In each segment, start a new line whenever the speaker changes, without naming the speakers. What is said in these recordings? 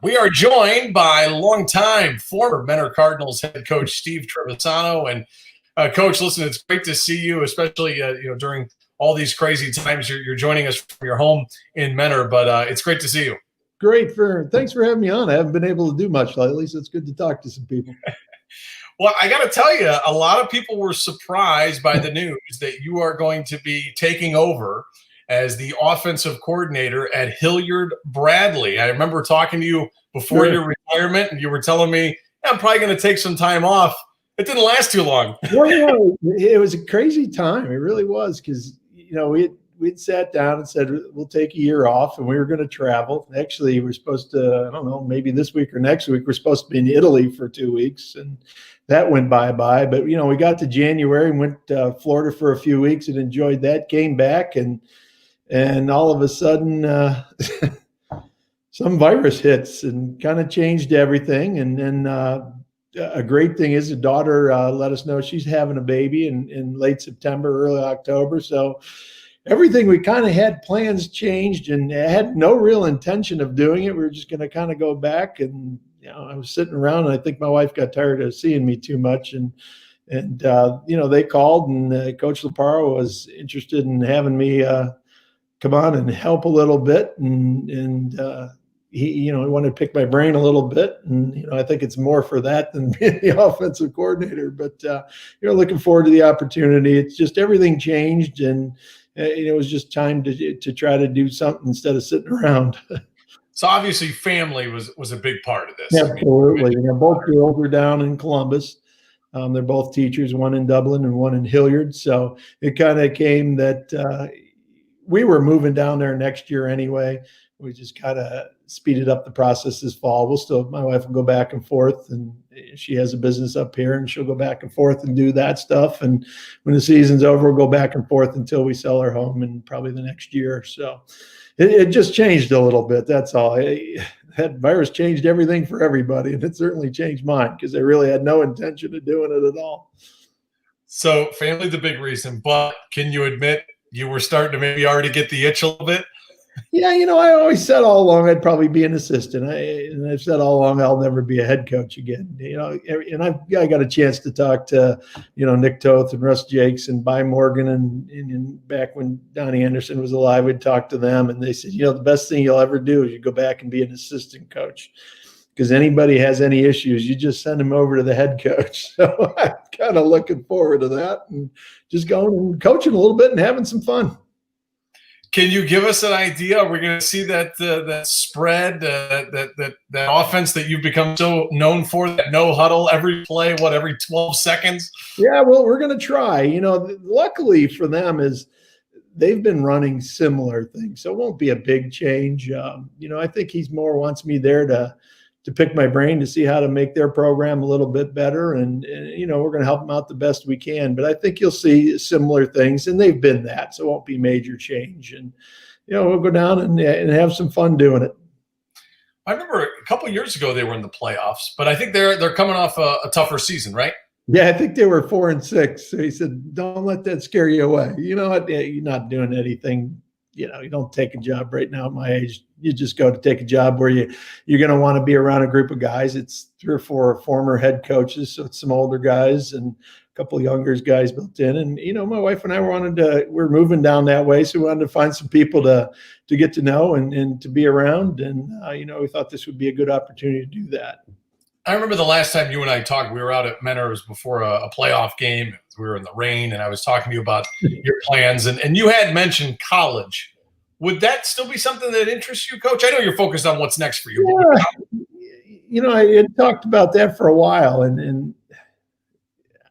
We are joined by longtime former Mentor Cardinals head coach Steve Trivisonno. And Coach, listen, it's great to see you, especially during all these crazy times. You're joining us from your home in Mentor, but it's great to see you.
Great, thanks for having me on. I haven't been able to do much lately, so it's good to talk to some people.
Well, I got to tell you, a lot of people were surprised by the news that you are going to be taking over as the offensive coordinator at Hilliard Bradley. I remember talking to you before your retirement, and you were telling me, I'm probably going to take some time off. It didn't last too long.
Well, it was a crazy time. It really was, because we'd sat down and said, we'll take a year off, and we were going to travel. Actually, we're supposed to, I don't know, maybe this week or next week, we're supposed to be in Italy for 2 weeks, and that went bye-bye. But, we got to January and went to Florida for a few weeks and enjoyed that, came back, and all of a sudden some virus hits and kind of changed everything. And then a great thing is the daughter let us know she's having a baby in late September, early October. So everything we kind of had plans changed, and I had no real intention of doing it. We were just going to kind of go back, and I was sitting around, and I think my wife got tired of seeing me too much, and they called, and Coach Loparo was interested in having me come on and help a little bit, and he wanted to pick my brain a little bit, and I think it's more for that than being the offensive coordinator. But looking forward to the opportunity. It's just everything changed, and it was just time to try to do something instead of sitting around.
So obviously, family was a big part of this.
Absolutely. Both girls were down in Columbus. They're both teachers, one in Dublin and one in Hilliard. So it kind of came that we were moving down there next year anyway. We just kind of speeded up the process this fall. My wife will go back and forth, and she has a business up here, and she'll go back and forth and do that stuff. And when the season's over, we'll go back and forth until we sell our home in probably the next year. So it just changed a little bit. That's all. That virus changed everything for everybody, and it certainly changed mine, because I really had no intention of doing it at all.
So family, the big reason, but can you admit you were starting to maybe already get the itch a little bit?
Yeah, I always said all along I'd probably be an assistant. And I've said all along I'll never be a head coach again. And I got a chance to talk to, Nick Toth and Russ Jakes and By Morgan, and back when Donnie Anderson was alive, we'd talk to them, and they said, the best thing you'll ever do is you go back and be an assistant coach, because anybody has any issues, you just send them over to the head coach. So I'm kind of looking forward to that, and just going and coaching a little bit and having some fun.
Can you give us an idea? Are we going to see that spread, that offense that you've become so known for, that no huddle, every play, every 12 seconds?
Yeah, well, we're going to try. Luckily for them is they've been running similar things, so it won't be a big change. I think he's more wants me there to pick my brain to see how to make their program a little bit better. And we're going to help them out the best we can. But I think you'll see similar things, and they've been that, so it won't be major change. And, we'll go down and have some fun doing it.
I remember a couple of years ago they were in the playoffs, but I think they're coming off a tougher season, right?
Yeah, I think they were 4-6. So he said, don't let that scare you away. You know what? You're not doing anything. You don't take a job right now at my age. You just go to take a job where you're going to want to be around a group of guys. It's 3 or 4 former head coaches, so it's some older guys and a couple of younger guys built in. And my wife and I we're moving down that way, so we wanted to find some people to get to know and to be around. And we thought this would be a good opportunity to do that.
I remember the last time you and I talked, we were out at Mentor. It was before a playoff game. We were in the rain, and I was talking to you about your plans, and you had mentioned college. Would that still be something that interests you, Coach? I know you're focused on what's next for you.
Yeah. I had talked about that for a while, and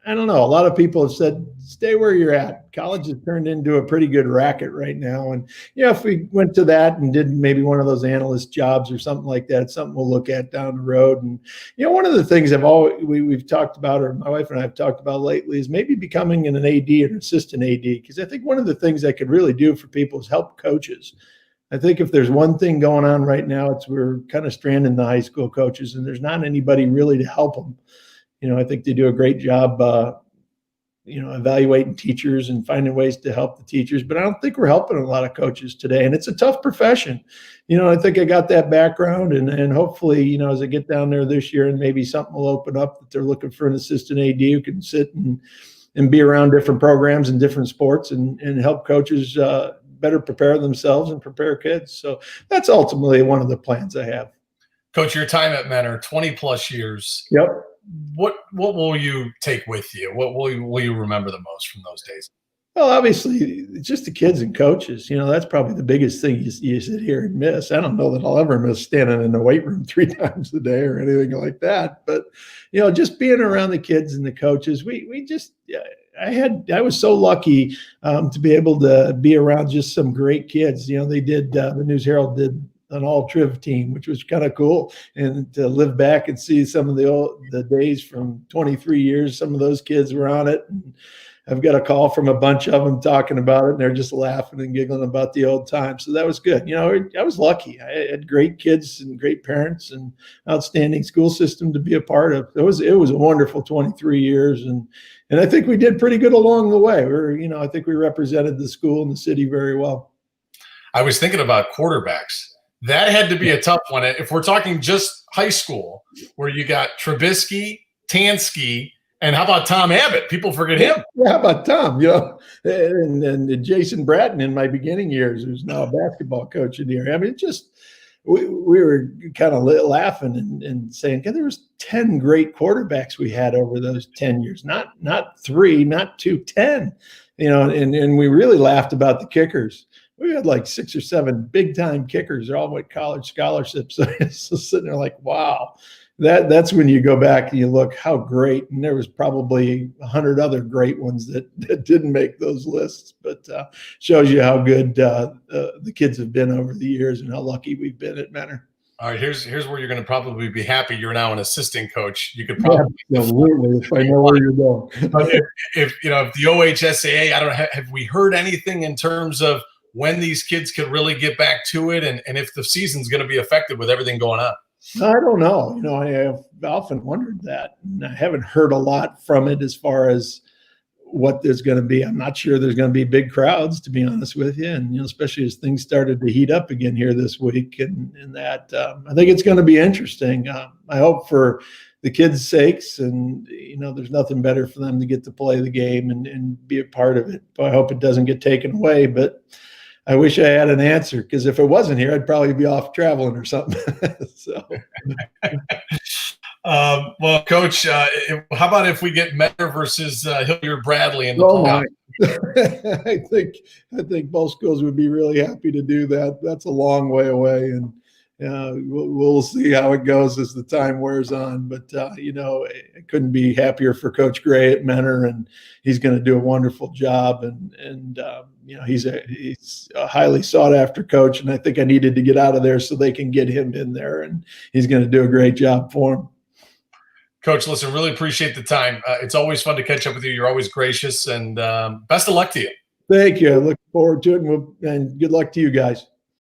I don't know. A lot of people have said, stay where you're at. College has turned into a pretty good racket right now. And, if we went to that and did maybe one of those analyst jobs or something like that, it's something we'll look at down the road. And, one of the things we've talked about, or my wife and I have talked about lately, is maybe becoming an AD or an assistant AD. Because I think one of the things I could really do for people is help coaches. I think if there's one thing going on right now, it's we're kind of stranding the high school coaches, and there's not anybody really to help them. I think they do a great job, evaluating teachers and finding ways to help the teachers. But I don't think we're helping a lot of coaches today, and it's a tough profession. I think I got that background, and hopefully, as I get down there this year, and maybe something will open up that they're looking for an assistant AD who can sit and be around different programs and different sports and help coaches better prepare themselves and prepare kids. So that's ultimately one of the plans I have.
Coach, your time at Mentor, 20 plus years.
Yep.
What will you take with you? What will you remember the most from those days?
Well, obviously, just the kids and coaches. That's probably the biggest thing you sit here and miss. I don't know that I'll ever miss standing in the weight room 3 times a day or anything like that. But, just being around the kids and the coaches, I was so lucky to be able to be around just some great kids. They did, the News Herald did an all-Triv team, which was kind of cool. And to live back and see some of the days from 23 years, some of those kids were on it. And I've got a call from a bunch of them talking about it, and they're just laughing and giggling about the old times. So that was good. I was lucky. I had great kids and great parents and outstanding school system to be a part of. It was a wonderful 23 years. And I think we did pretty good along the way. I think we represented the school and the city very well.
I was thinking about quarterbacks. That had to be a tough one. If we're talking just high school, where you got Trubisky, Tansky, and how about Tom Abbott? People forget him.
Yeah, how about Tom? And Jason Bratton in my beginning years, who's now a basketball coach in here. I mean, we were kind of laughing and saying, there was 10 great quarterbacks we had over those 10 years. Not 3, not 2, 10. And we really laughed about the kickers. We had like 6 or 7 big time kickers. They're all with college scholarships. So sitting there like, wow, that's when you go back and you look how great. And there was probably 100 other great ones that didn't make those lists, but shows you how good the kids have been over the years and how lucky we've been at Mentor.
All right, here's where you're going to probably be happy. You're now an assistant coach. You could probably
absolutely, if I know where you're going.
if the OHSAA, I don't know, have we heard anything in terms of when these kids could really get back to it, and if the season's going to be affected with everything going on?
I don't know. I have often wondered that, and I haven't heard a lot from it as far as what there's going to be. I'm not sure there's going to be big crowds, to be honest with you, and especially as things started to heat up again here this week, and that I think it's going to be interesting. I hope for the kids' sakes, and there's nothing better for them to get to play the game and be a part of it. But I hope it doesn't get taken away. But I wish I had an answer, because if it wasn't here, I'd probably be off traveling or something. So,
well, Coach, how about if we get Mentor versus Hilliard Bradley in the playoff?
I think both schools would be really happy to do that. That's a long way away, and we'll see how it goes as the time wears on. But I couldn't be happier for Coach Gray at Mentor, and he's going to do a wonderful job. And he's a highly sought after coach, and I think I needed to get out of there so they can get him in there, and he's going to do a great job for him.
Coach, listen, really appreciate the time. It's always fun to catch up with you. You're always gracious, and best of luck to you.
Thank you. I look forward to it, and good luck to you guys.